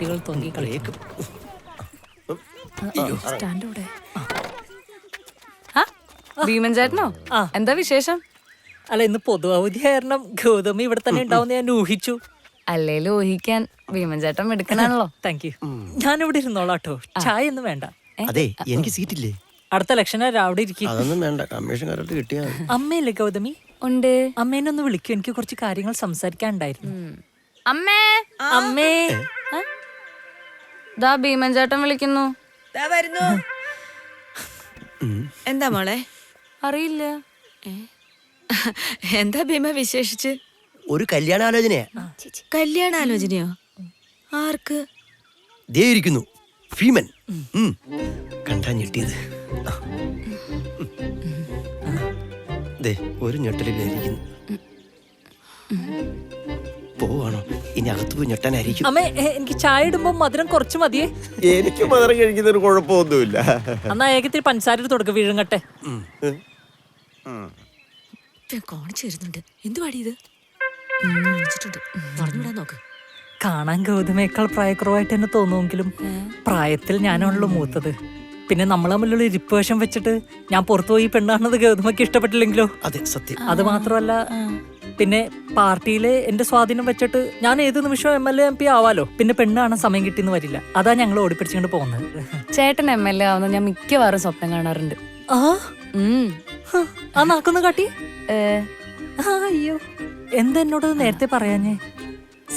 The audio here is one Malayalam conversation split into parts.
കുട്ടികൾ തൊങ്ങി കളിക്കും. സ്റ്റാൻഡോടെ ഭീമൻ ചേട്ടനോ? എന്താ വിശേഷം? അല്ല, ഇന്ന് പൊതു അവധി കാരണം ഗൗതമി ഇവിടെ തന്നെ ഉണ്ടാവുന്ന ഞാൻ ഊഹിച്ചു. അല്ലേലും ഊഹിക്കാൻ ഭീമൻ ചേട്ടൻ എടുക്കണാണല്ലോ. Thank you. ഞാനിവിടെ ഇരുന്നോളാട്ടോ, ചായ ഒന്നും വേണ്ട. അതെ, എനിക്ക് സീറ്റില്ലേ? അടുത്ത ഇലക്ഷൻ അവിടെ ഇരിക്കും. അതൊന്നും വേണ്ട, കമ്മീഷൻ കറക്റ്റ് കിട്ടിയാ. അമ്മയല്ലേ ഗൗതമി? ഉണ്ട്. അമ്മേനെ ഒന്ന് വിളിക്കൂ, എനിക്ക് കുറച്ച് കാര്യങ്ങൾ സംസാരിക്കാനുണ്ടായിരുന്നു. അമ്മേ അമ്മേ. ദാ ഭീമൻ ചേട്ടൻ വിളിക്കുന്നു. എന്താ മോളെ? അറിയില്ല. എന്താ ഭീമ വിശേഷിച്ച്? ഒരു കല്യാണാലോചനയാ. കല്യാണാലോചനയോ? ആർക്ക്? ദേ ഇരിക്കുന്നു ഭീമൻ. കണ്ടാ ഞെട്ടിയത്. ദേ ഒരു ഞെട്ടലില്ലായിരിക്കുന്നു. പോവാണോ? ഇനി അകത്ത് പോയി ഞെട്ടാനായിരിക്കും. അമ്മേ, എനിക്ക് ചായ ഇടുമ്പോ മധുരം കുറച്ച് മതിയേ. എനിക്ക് മധുരം കഴിക്കുന്നൊരു കുഴപ്പമൊന്നുമില്ല. എന്നാ ഏകത്തിൽ പഞ്ചസാര തുടക്കം വീഴുങ്ങട്ടെ. കാണിച്ചു തരുന്നുണ്ട്. എന്തുവാടി ഇത്? പറഞ്ഞുവിടാൻ നോക്ക്. കാണാൻ ഗൗതമേക്കാൾ പ്രായക്കുറവായിട്ട് തന്നെ തോന്നുമെങ്കിലും പ്രായത്തിൽ ഞാനാണല്ലോ മൂത്തത്. പിന്നെ നമ്മൾ തമ്മിലുള്ള ഇരിപ്പ് വേഷം വെച്ചിട്ട് ഞാൻ പുറത്തുപോയി പെണ്ണാണെന്നത് ഗൗതമയ്ക്ക് ഇഷ്ടപ്പെട്ടില്ലെങ്കിലോ? അതെ, സത്യം. അത് മാത്രമല്ല, പിന്നെ പാർട്ടിയിലെ എന്റെ സ്വാധീനം വെച്ചിട്ട് ഞാൻ ഏത് നിമിഷവും MLA MP ആവാലോ. പിന്നെ പെണ്ണ് കാണാൻ സമയം കിട്ടിയെന്ന് വരില്ല. അതാ ഞങ്ങൾ ഓടിപ്പിടിച്ചുകൊണ്ട് പോകുന്നത്. ചേട്ടൻ MLA ആവുന്ന ഞാൻ മിക്കവാറും സ്വപ്നം കാണാറുണ്ട്. ആ നാക്കൊന്ന് കാട്ടി. അയ്യോ, എന്താ എന്നോട് നേരത്തെ പറയാഞ്ഞേ?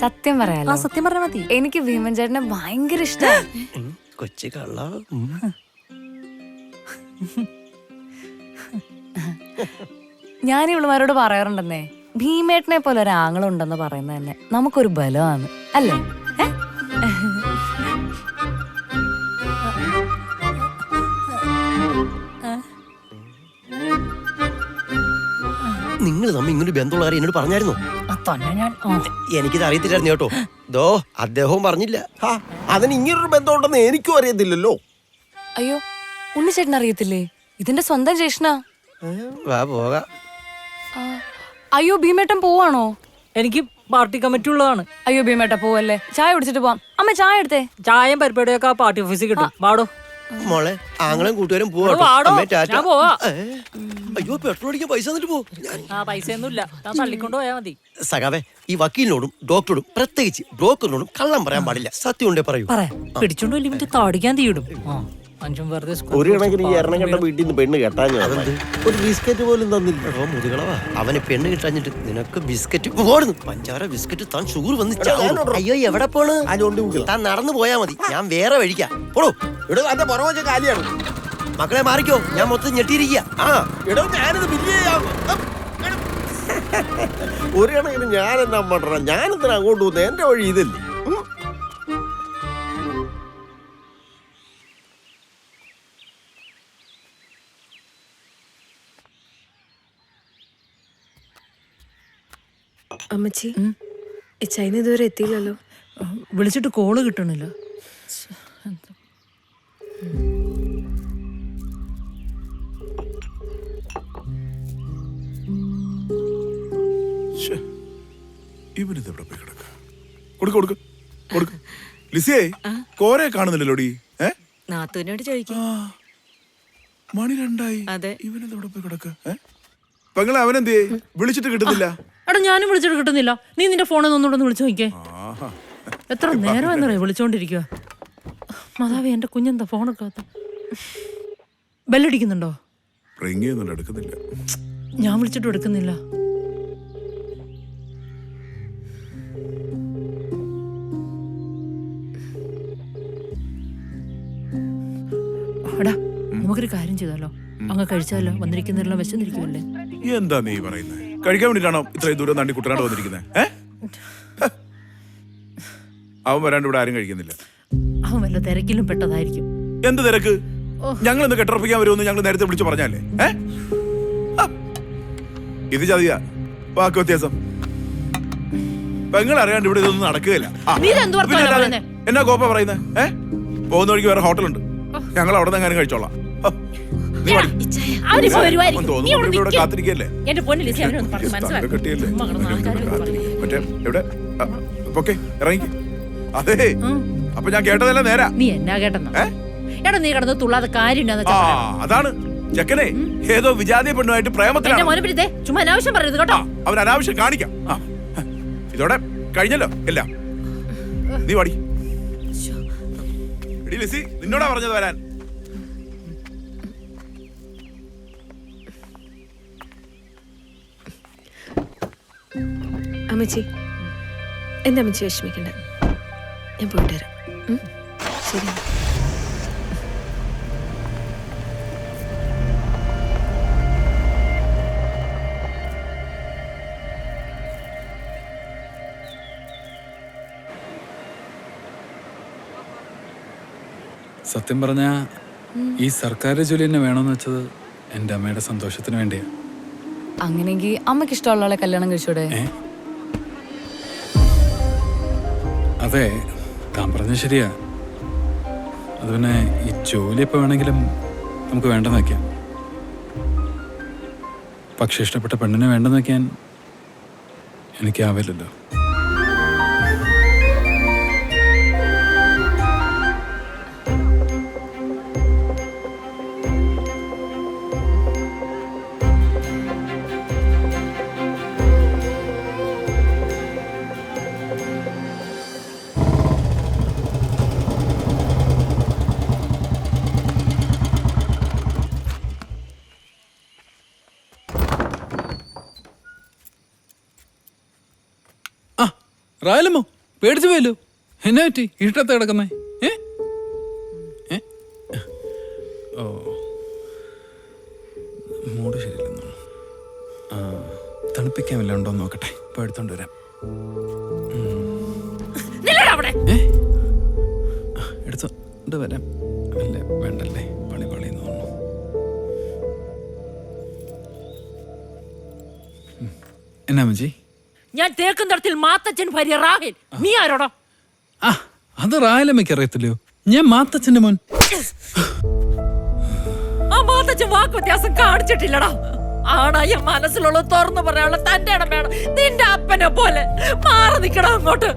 സത്യം പറയാലോ? സത്യം പറഞ്ഞാ മതി. എനിക്ക് ഭീമൻ ചേട്ടനെ ഭയങ്കര ഇഷ്ടമാണ്. കൊച്ചു കള്ള. ഞാൻ ഇവളുമാരോട് പറയാറുണ്ടെന്നേ, ഭീമേട്ടനെ പോലെ ഒരു ആങ്ങളുണ്ടെന്ന് പറയുന്നത് തന്നെ നമുക്കൊരു ബലമാണ്, അല്ലേ? നിങ്ങൾ തമ്മിൽ ഇങ്ങനെ ബന്ധമുള്ള കാര്യം എന്നോട് പറഞ്ഞായിരുന്നോ? എനിക്കിത് അറിയത്തില്ലായിരുന്നു കേട്ടോ. ദോ അദ്ദേഹവും പറഞ്ഞില്ല. അതിന് ഇങ്ങനൊരു ബന്ധമുണ്ടെന്ന് എനിക്കും അറിയത്തില്ലല്ലോ. അയ്യോ, ഉണ്ണിച്ചേട്ടൻ അറിയത്തില്ലേ? ഇതിന്റെ സ്വന്തം ജ്യേഷ്ഠനാ. വാ പോകാം. അയ്യോ, ഭീമേട്ടൻ പോവാണോ? എനിക്ക് പാർട്ടി കമ്മിറ്റി ഉള്ളതാണ്. അയ്യോ ഭീമേട്ട പോവല്ലേ, ചായ കുടിച്ചിട്ട് പോവാം. അമ്മ ചായ എടുത്തേ. ചായയും പരിപാടിയൊക്കെ ആ പാർട്ടി ഓഫീസിൽ കിട്ടും. വാടോ മോളെ, ആങ്ങളും കൂട്ടുകാരും പോവാട്ടോ. അയ്യോ, പെട്രോൾ അടിക്കാൻ പൈസ തന്നിട്ട് പോ. പൈസ ഒന്നുമില്ല, ഞാൻ തള്ളിക്കൊണ്ട് പോയാ മതി. സഖാവേ, ഈ വക്കീലിനോടും ഡോക്ടറോടും പ്രത്യേകിച്ച് ബ്രോക്കറിനോടും കള്ളം പറയാൻ പാടില്ല. സത്യം ഉണ്ടേ പറയൂ. പിടിച്ചോണ്ട് വലിയ മറ്റേ താടിക്കാൻ തീയിടും. ഒരു കണക്കിന് ഈ എറണാകുളം വീട്ടിൽ നിന്ന് പെണ്ണ് കെട്ടാഞ്ഞു. ഒരു ബിസ്ക്കറ്റ് പോലും തന്നില്ല. മുതുകളവാ, അവന് പെണ്ണ് കിട്ടാഞ്ഞിട്ട് നിനക്ക് ബിസ്ക്കറ്റ് ഓടുന്നു. പഞ്ചാര ബിസ്ക്കറ്റ് താൻ ഷുഗർ വന്ന്. അയ്യോ, എവിടെ പോണ്? താൻ നടന്നു പോയാ മതി, ഞാൻ വേറെ വഴിക്കാം. പോടോ. ഇവിടെ എന്റെ പുറമെ കാലിയാണ്. മക്കളെ മാറിക്കോ, ഞാൻ മൊത്തം ഞെട്ടിയിരിക്കുക. ഞാനിത് ബില്ല് ചെയ്യാം. ഒരു കണക്കിന് ഞാനെന്താ പண்ற? ഞാനെന്തിനാ അങ്ങോട്ട് പോകുന്നത്? എന്റെ വഴി ഇതല്ലേ. അമ്മച്ചി, ചൈന ഇതുവരെ എത്തിയില്ലല്ലോ. വിളിച്ചിട്ട് കോള് കിട്ടണില്ല. ഇവനിതെവിടെ പോയി കിടക്ക? കൊടുക്ക്. ലിസിയേ, കോരെ കാണുന്നില്ലല്ലോടി. നാത്തൂനോട് ചോദിക്കും. മണി 2 അതെ. ഇവനെവിടെ പോയി കിടക്ക? പെങ്ങളെ, അവനെന്തേ വിളിച്ചിട്ട് കിട്ടുന്നില്ല? എടാ, ഞാനും വിളിച്ചിട്ട് കിട്ടുന്നില്ല. നീ നിന്റെ ഫോണിൽ ഒന്നുകൂടെ വിളിച്ചു നോക്കിയേ. എത്ര നേരം എന്നറിയ വിളിച്ചോണ്ടിരിക്കുക. മാതാവേ, എന്റെ കുഞ്ഞെന്താ ഫോണൊക്കെ ബെല്ലടിക്കുന്നുണ്ടോ? റിങ് ചെയ്യുന്നുണ്ട്, എടുക്കുന്നില്ല. ഞാൻ വിളിച്ചിട്ടും എടുക്കുന്നില്ല. എടാ, നമുക്കൊരു കാര്യം ചെയ്താലോ? അങ്ങ് കഴിച്ചാലോ? വന്നിരിക്കുന്നില്ല, വിശന്നിരിക്കുമല്ലേ? എന്താ നീ പറയുന്നത്? കഴിക്കാൻ വേണ്ടിട്ടാണോ ഇത്രയും ദൂരം നണ്ടി കുട്ടനാട് വന്നിരിക്കുന്നത്? അവൻ വരാണ്ട് ഇവിടെ ആരും കഴിക്കുന്നില്ല. അവൻ വല്ല തിരക്കിലും പെട്ടതായിരിക്കും. എന്ത് തിരക്ക്? ഞങ്ങൾ ഇന്ന് കെട്ടുറപ്പിക്കാൻ വരുമെന്ന് ഞങ്ങൾ നേരത്തെ വിളിച്ചു പറഞ്ഞല്ലേ? ഇത് ചതിയാ, വാക്ക് വ്യത്യാസം. പെങ്ങൾ അറിയാണ്ട് ഇവിടെ ഇതൊന്നും നടക്കുകയില്ല. എന്നാ കോപ്പ പറയുന്നത്? പോകുന്ന വഴിക്ക് വേറെ ഹോട്ടലുണ്ട്, ഞങ്ങൾ അവിടെ നിന്ന് എങ്ങനെ കഴിച്ചോളാം. കാത്തിരിക്കല്ലേ? മറ്റേ എവിടെ? ഓക്കെ, ഇറങ്ങി. അതെ, അപ്പൊ ഞാൻ കേട്ടതല്ല നേരാ. നീ എന്നാ കേട്ടെന്നോ? എടാ നീ കിടന്ന് തുള്ളാതെ കാര്യം ആ അതാണ് ചെക്കനെ ഏതോ വിജാതീയ പെണ്ണുമായിട്ട് പ്രേമത്തിലാണ്. മോനെ പിടിത്തേ ചുമ്മാ അനാവശ്യം പറയരുത് കേട്ടോ. അവൻ അനാവശ്യം കാണിക്കാം. ഇതോടെ കഴിഞ്ഞല്ലോ എല്ലാം. നീ വാടി. എടി ലിസി, നിന്നോടാ പറഞ്ഞത് വരാൻ. അമ്മച്ചി, എന്താ അമ്മച്ചി വിഷമിക്കണ്ട, ഞാൻ പോയിട്ട് വരാം. ശരി. സത്യം പറഞ്ഞ ഈ സർക്കാർ ജോലി തന്നെ വേണമെന്ന് വെച്ചത് എൻ്റെ അമ്മയുടെ സന്തോഷത്തിന് വേണ്ടിയാ. അങ്ങനെയെങ്കിൽ അമ്മക്ക് ഇഷ്ടമുള്ള ആളെ കല്യാണം കഴിച്ചൂടെ? അതെ, താൻ പറഞ്ഞ ശരിയാ. അത് പിന്നെ ഈ ജോലി എപ്പോൾ വേണമെങ്കിലും നമുക്ക് വേണ്ടെന്ന് വയ്ക്കാം. പക്ഷെ ഇഷ്ടപ്പെട്ട പെണ്ണിനെ വേണ്ടെന്ന് വയ്ക്കാൻ എനിക്കാവില്ലല്ലോ. റായലമ്മോ, പേടിച്ചു പോയല്ലോ. എന്നാ പറ്റി? ഇഷ്ടത്തെ കിടക്കുന്നേ? ഓ, മൂട് ശരിയല്ലെന്നോ. തണുപ്പിക്കാൻ വല്ല ഉണ്ടോ നോക്കട്ടെ, ഇപ്പൊ എടുത്തോണ്ട് വരാം. എടുത്തോണ്ട് വരാം. അല്ലേ വേണ്ടല്ലേ, പണി പണിന്ന് തോന്നുന്നു. എന്നാ മജി? ഞാൻ തേക്കും തടത്തിൽ മാത്തച്ഛൻ ഭാര്യ റാഹിൽ. നീ ആരോടോ? അത് റായലമ്മയ്ക്ക് അറിയത്തില്ലയോ? ഞാൻ മാത്തച്ഛന്റെ മോൻ. ആ മാത്തച്ഛൻ വാക്ക് വ്യത്യാസം കാണിച്ചിട്ടില്ലടാ. ആണായ മനസ്സിലുള്ള തുറന്നു പറയാനുള്ള തന്റെ ഇടം വേണം. നിന്റെ അപ്പനെ പോലെ മാറി നിക്കടാ അങ്ങോട്ട്.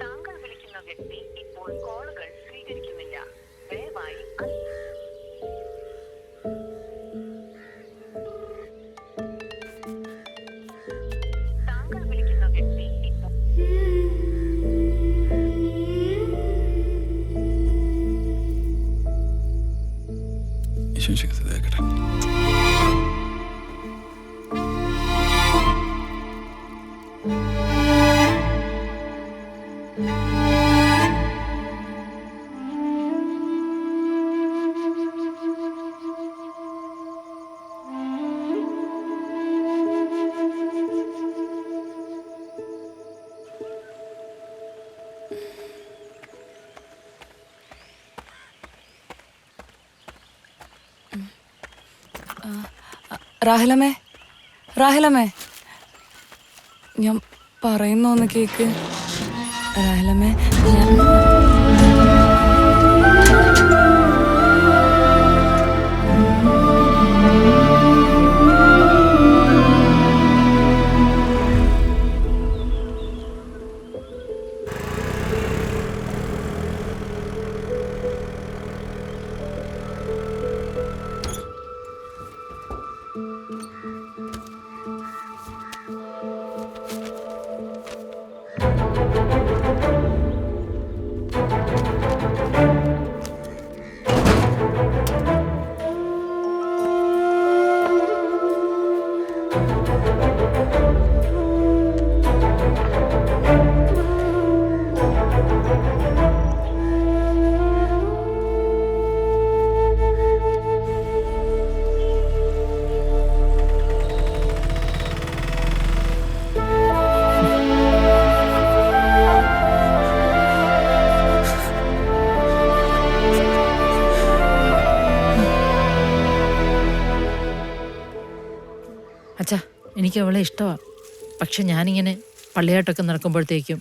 താങ്കൾ വിളിക്കുന്ന വ്യക്തി ഇപ്പോൾ കോളുകൾ സ്വീകരിക്കുന്നില്ല. ദയവായി താങ്കൾ വിളിക്കുന്ന വ്യക്തി ഇപ്പോൾ കേട്ടെ. റാഹിലമ്മേ, റാഹിലമ്മേ, ഞാൻ പറയുന്നോന്ന് കേക്ക്. റാഹിലമ്മേ, എനിക്ക് അവളെ ഇഷ്ടമാണ്. പക്ഷെ ഞാനിങ്ങനെ പള്ളിയാട്ടൊക്കെ നടക്കുമ്പോഴത്തേക്കും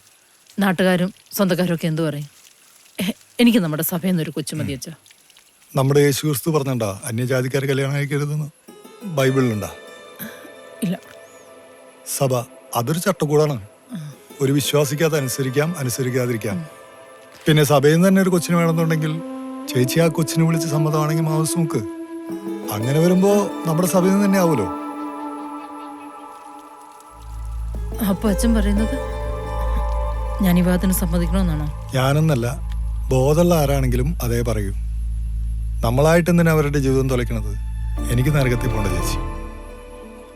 നാട്ടുകാരും സ്വന്തക്കാരും ഒക്കെ എന്തു പറയും? എനിക്ക് നമ്മുടെ സഭയിൽ നിന്നൊരു കൊച്ചുമതി അച്ഛാ. നമ്മുടെ യേശുക്രിസ്തു പറഞ്ഞിട്ടുണ്ടാ അന്യജാതിക്കാർ കല്യാണം കഴിക്കരുതെന്ന് ബൈബിളിലുണ്ടാ? ഇല്ല. സഭ അതൊരു ചട്ടക്കൂടാണ്. ഒരു വിശ്വാസിക്ക് അത് അനുസരിക്കാം, അനുസരിക്കാതിരിക്കാം. പിന്നെ സഭയിൽ നിന്ന് തന്നെ ഒരു കൊച്ചിന് വേണമെന്നുണ്ടെങ്കിൽ ചേച്ചി ആ കൊച്ചിനെ വിളിച്ച് സമ്മതമാണെങ്കിൽ മാവസ് നോക്ക്. അങ്ങനെ വരുമ്പോ നമ്മുടെ സഭയിൽ നിന്ന് തന്നെ ആവുമല്ലോ. അപ്പൊ അച്ഛൻ പറയുന്നത് ഞാൻ ഈ വിവാഹത്തിന് സമ്മതിക്കണമെന്നാണോ? ഞാനെന്നല്ല, ബോധമുള്ള ആരാണെങ്കിലും അതേ പറയൂ. നമ്മളായിട്ട് തന്നെ അവരുടെ ജീവിതം തുലയ്ക്കണത് എനിക്ക് നരകത്തിൽ പോണ്ട ചേച്ചി.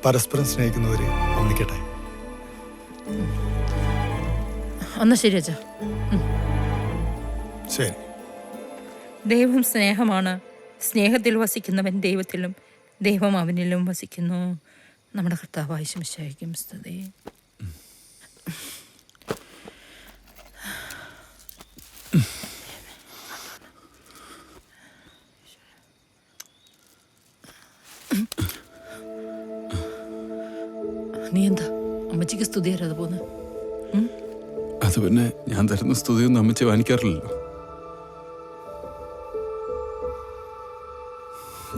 പരസ്പരം സ്നേഹിക്കുന്നവര് ഒന്നിക്കട്ടെ. എന്നാ ശരി അച്ഛാ. ശരി. ദൈവം സ്നേഹമാണ്. സ്നേഹത്തിൽ വസിക്കുന്നവൻ ദൈവത്തിലും ദൈവം അവനിലും വസിക്കുന്നു. നമ്മുടെ കർത്താവായ യേശുമിശിഹായ്ക്കും സ്തുതി. നീ എന്താ അമ്മച്ചിക്ക് സ്തുതി തരാതെ പോന്ന്? അത് പിന്നെ ഞാൻ തരുന്ന സ്തുതിയൊന്നും അമ്മച്ചി വാങ്ങിക്കാറില്ലല്ലോ.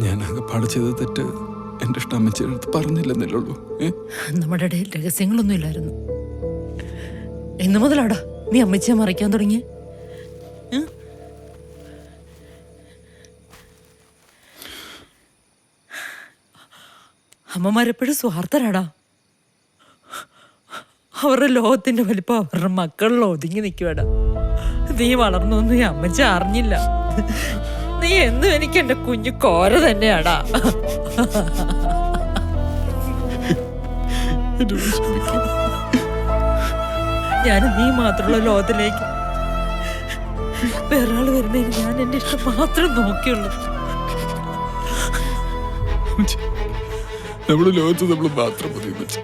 ഞാൻ ആകെപ്പാട് ചെയ്ത തെറ്റ് എൻ്റെ ഇഷ്ടം അമ്മച്ചിയുടെ അടുത്ത് പറഞ്ഞില്ലെന്നല്ലേ ഉള്ളൂ. നമ്മുടെ ഇടയിൽ രഹസ്യങ്ങളൊന്നും ഇല്ലായിരുന്നു. എന്ന് മുതലാടാ നീ അമ്മച്ചിയെ മറിക്കാൻ തുടങ്ങി? അമ്മമാരെപ്പോഴും സ്വാർത്ഥരാടാ. അവരുടെ ലോകത്തിന്റെ വലിപ്പം അവരുടെ മക്കളിൽ ഒതുങ്ങി നിൽക്കുവാടാ. നീ വളർന്നൊന്നും ഈ അമ്മച്ചി അറിഞ്ഞില്ല. നീ എന്നും എനിക്ക് എന്റെ കുഞ്ഞു കോര തന്നെയാടാ. ഞാൻ നീ മാത്രമുള്ള ലോകത്തിലേക്ക് വേറെ ആള് വരുന്നതിന് ഞാൻ എന്റെ ഇഷ്ടം മാത്രം നോക്കിയുള്ളൂ. നമ്മുടെ ലോകത്ത് നമ്മൾ മാത്രം മതി അമ്മച്ചി.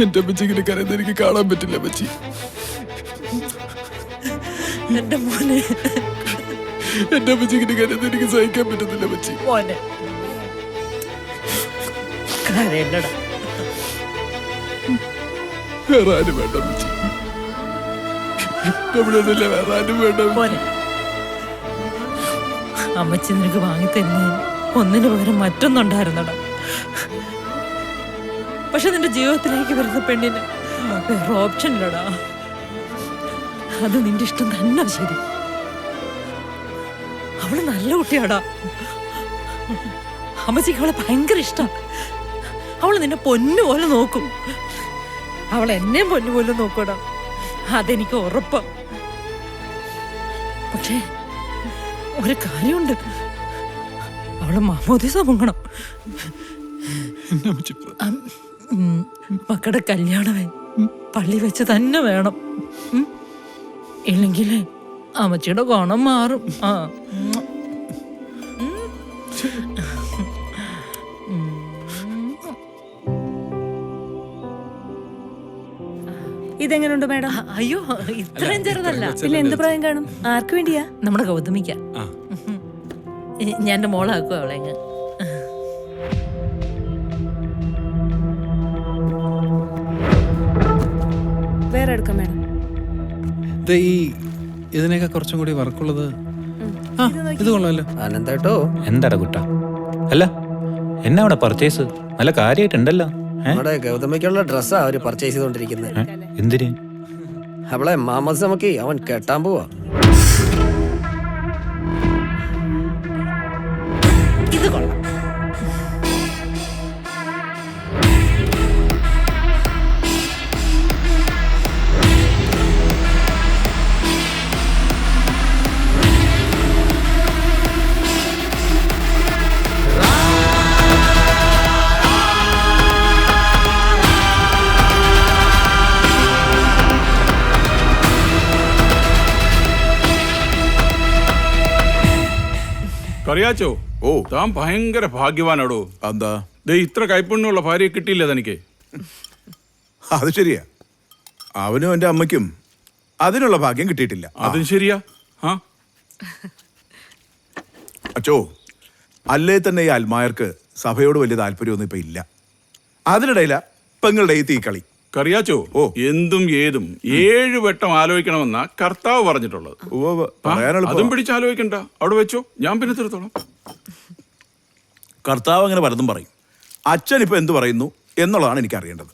എന്റെ അമ്മച്ചി ഇങ്ങനെ കരയുന്നത് എനിക്ക് കാണാൻ പറ്റില്ല അമ്മച്ചി. എന്റെ മോനെ, എന്റെ അമ്മച്ചി ഇങ്ങനെ കരയുന്നത് എനിക്ക് സഹിക്കാൻ പറ്റുന്നില്ല അമ്മച്ചി. മോനെ കരയല്ലടാ. വേറെ ആരും വേണ്ട അമ്മച്ചി. നമ്മുടെ ഇടയിലെ വേറെ ആരും വേണ്ട മോനെ, അമ്മച്ചി നിനക്ക് വാങ്ങിത്തരുന്നതിന് ഒന്നിനു പകരം മറ്റൊന്നുണ്ടായിരുന്നടാ. പക്ഷെ നിന്റെ ജീവിതത്തിലേക്ക് വരുന്ന പെണ്ണിന് വേറെ ഓപ്ഷൻ ഇല്ലടാ. അത് നിന്റെ ഇഷ്ടം തന്നെ. ശരി, അവള് നല്ല കുട്ടിയാടാ. അമ്മച്ചിക്ക് അവളെ ഭയങ്കര ഇഷ്ടം. അവള് നിന്നെ പൊന്നു പോലെ നോക്കും. അവൾ എന്നെ പൊന്നു പോലെ നോക്കൂടാ, അതെനിക്ക് ഉറപ്പാ. പക്ഷേ ഒരു കാര്യമുണ്ട്, അവള് മാമോദിസ മുങ്ങണം. മക്കളുടെ കല്യാണമേ പള്ളി വെച്ച് തന്നെ വേണം. ഇല്ലെങ്കിൽ അമ്മച്ചിയുടെ ഗുണം മാറും. ഇതെങ്ങനെയുണ്ട് മാഡം? അയ്യോ, ഇത്രയും ചെറുതല്ല. പിന്നെ എന്ത് പ്രായം കാണും? ആർക്ക് വേണ്ടിയാ? നമ്മുടെ ഗൗതമിക്ക. ഞാൻ എന്റെ മോളാക്കുക അവളെ. വേറെ എടുക്കാം മാഡം. ഈ ഇതിനൊക്കെ കുറച്ചും കൂടി വർക്കുള്ളത്. ഇത് കൊള്ളാമല്ലോ. അനന്തേട്ടോ, എന്താടാ കുട്ട? അല്ല എന്നാ അവിടെ പർച്ചേസ് നല്ല കാര്യമായിട്ടുണ്ടല്ലോ. നമ്മുടെ ഗൗതമിക്കുള്ള ഡ്രസ്സാ അവര് പർച്ചേസ് ചെയ്തോണ്ടിരിക്കുന്നത്. എന്തിന്? അവളെ മാമസ് നമുക്ക് അവൻ കെട്ടാൻ പോവാ. ഇത് കൊള്ളാം. അറിയാച്ചോ? ഓ, താൻ ഭയങ്കര ഭാഗ്യവാനാടോ. എന്താ ദേ ഇത്ര കൈപ്പുണ്യമുള്ള ഭാര്യയെ കിട്ടിയില്ല തനിക്ക്? അത് ശരിയാ, അവനും എന്റെ അമ്മയ്ക്കും അതിനുള്ള ഭാഗ്യം കിട്ടിയിട്ടില്ല. അതും ശരിയാ. അച്ചോ, അല്ലേ തന്നെ ഈ അൽമായർക്ക് സഭയോട് വലിയ താല്പര്യമൊന്നും ഇപ്പൊ ഇല്ല. അതിനിടയില പെങ്ങളുടെ ഈ തീക്കളി. കറിയാച്ചോ എന്തും ഏതും 7 വട്ടം ആലോചിക്കണമെന്നാ കർത്താവ് പറഞ്ഞിട്ടുള്ളത്. അതും പിടിച്ചാലോചിക്കണ്ട, അവിടെ വെച്ചോ, ഞാൻ പിന്നെ തീർത്തോളാം. കർത്താവ് അങ്ങനെ പലതും പറയും. അച്ഛൻ ഇപ്പൊ എന്ത് പറയുന്നു എന്നുള്ളതാണ് എനിക്ക് അറിയേണ്ടത്.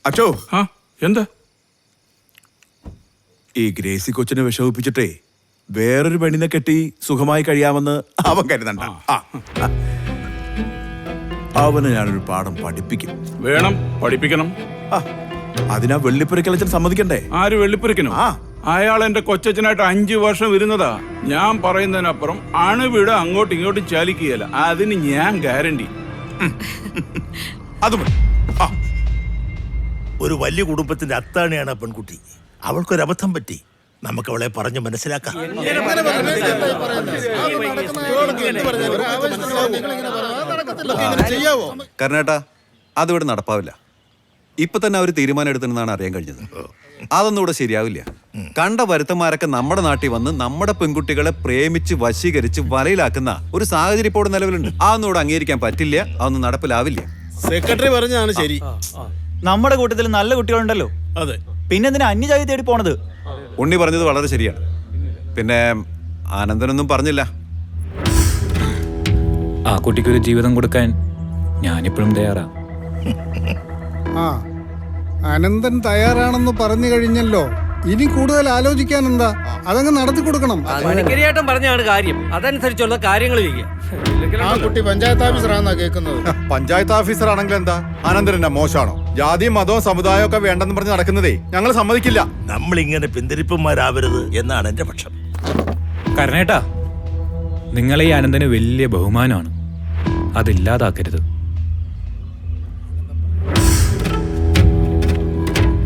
അച്ചോ, എന്താ ഈ ഗ്രേസി കൊച്ചിനെ വിഷമിപ്പിച്ചിട്ടേ വേറൊരു പെണ്ണിനെ കെട്ടി സുഖമായി കഴിയാമെന്ന് അവൻ കരുതണ്ട. അവന് ഞാനൊരു പാഠം പഠിപ്പിക്കും. വേണം, പഠിപ്പിക്കണം. അതിനാ വെള്ളിപ്പുരക്കലച്ചൻ സമ്മതിക്കണ്ടേ? ആര് വെള്ളിപ്പുരക്കനോ? അയാൾ എന്റെ കൊച്ചച്ഛനായിട്ട് 5 വർഷം ഇരുന്നതാ. ഞാൻ പറയുന്നതിനപ്പുറം അണുവിട അങ്ങോട്ടും ഇങ്ങോട്ടും ചാലിക്കുകയല്ല. അതിന് ഞാൻ ഗ്യാരണ്ടി. അതും ഒരു വലിയ കുടുംബത്തിന്റെ അത്താണിയാണ് ആ പെൺകുട്ടി. അവൾക്കൊരബദ്ധം പറ്റി. നമുക്ക് അവളെ പറഞ്ഞു മനസ്സിലാക്കാം. കർണേട്ടാ, അതിവിടെ നടപ്പാവില്ല. ഇപ്പൊ തന്നെ അവർ തീരുമാനം എടുത്തെന്നാണ് അറിയാൻ കഴിഞ്ഞത്. അതൊന്നും ഇവിടെ ശരിയാവില്ല. കണ്ട വരുത്തന്മാരൊക്കെ നമ്മുടെ നാട്ടിൽ വന്ന് നമ്മുടെ പെൺകുട്ടികളെ പ്രേമിച്ച് വശീകരിച്ച് വലയിലാക്കുന്ന ഒരു സാഹചര്യം ഇപ്പോൾ നിലവിലുണ്ട്. അതൊന്നും ഇവിടെ അംഗീകരിക്കാൻ പറ്റില്ല. അതൊന്നും നടപ്പിലാവില്ല. സെക്രട്ടറി പറഞ്ഞാണ് ശരി. നമ്മുടെ കൂട്ടത്തിൽ നല്ല കുട്ടികളുണ്ടല്ലോ. അതെ, പിന്നെ എന്തിനാ അന്യജാതി തേടി പോണത്? ഉണ്ണി പറഞ്ഞത് വളരെ ശരിയാണ്. പിന്നെ ആനന്ദനൊന്നും പറഞ്ഞില്ല. ആ കുട്ടിക്കൊരു ജീവിതം കൊടുക്കാൻ ഞാനിപ്പോഴും തയ്യാറാ. അനന്തൻ തയ്യാറാണെന്ന് പറഞ്ഞു കഴിഞ്ഞല്ലോ. ഇനി കൂടുതൽ ആലോചിക്കാൻ എന്താ? അതങ്ങ് നടത്തി കൊടുക്കണം. പണിക്കരിയായിട്ടും പറഞ്ഞാണ് കാര്യം. അതനുസരിച്ചുള്ള കാര്യങ്ങൾ ചെയ്യാം. ആ കുട്ടി പഞ്ചായത്ത് ഓഫീസറാണെന്നാ കേൾക്കുന്നത്. പഞ്ചായത്ത് ഓഫീസർ ആണെങ്കിൽ എന്താ? അനന്തൻ എന്നാ മോശമാണോ? ജാതിയും മതവും സമുദായവും ഒക്കെ വേണ്ടെന്ന് പറഞ്ഞ് നടക്കുന്നതേ ഞങ്ങൾ സമ്മതിക്കില്ല. നമ്മളിങ്ങനെ പിന്തിരിപ്പന്മാരാവരുത് എന്നാണ് എന്റെ പക്ഷം. കർണേട്ടാ, നിങ്ങളെ ഈ ആനന്ദന് വലിയ ബഹുമാനമാണ്. അതില്ലാതാക്കരുത്.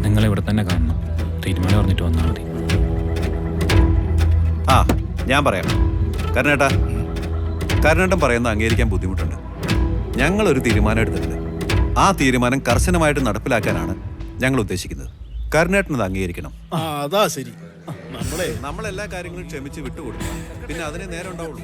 നിങ്ങളിവിടെ തന്നെ കാണണം. തീരുമാനം പറഞ്ഞിട്ട് വന്നാൽ മതി. ഞാൻ പറയാം. കർണേട്ടൻ പറയുന്ന അംഗീകരിക്കാൻ ബുദ്ധിമുട്ടുണ്ട്. ഞങ്ങളൊരു തീരുമാനം എടുത്തിട്ടുണ്ട്. ആ തീരുമാനം കർശനമായിട്ട് നടപ്പിലാക്കാനാണ് ഞങ്ങൾ ഉദ്ദേശിക്കുന്നത്. കർണേട്ടൻ അത് അംഗീകരിക്കണം. അതാ ശരി. നമ്മളെല്ലാ കാര്യങ്ങളും ക്ഷമിച്ച് വിട്ടുകൊടുക്കുക. പിന്നെ അതിനെ നേരം ഉണ്ടാവുള്ളൂ.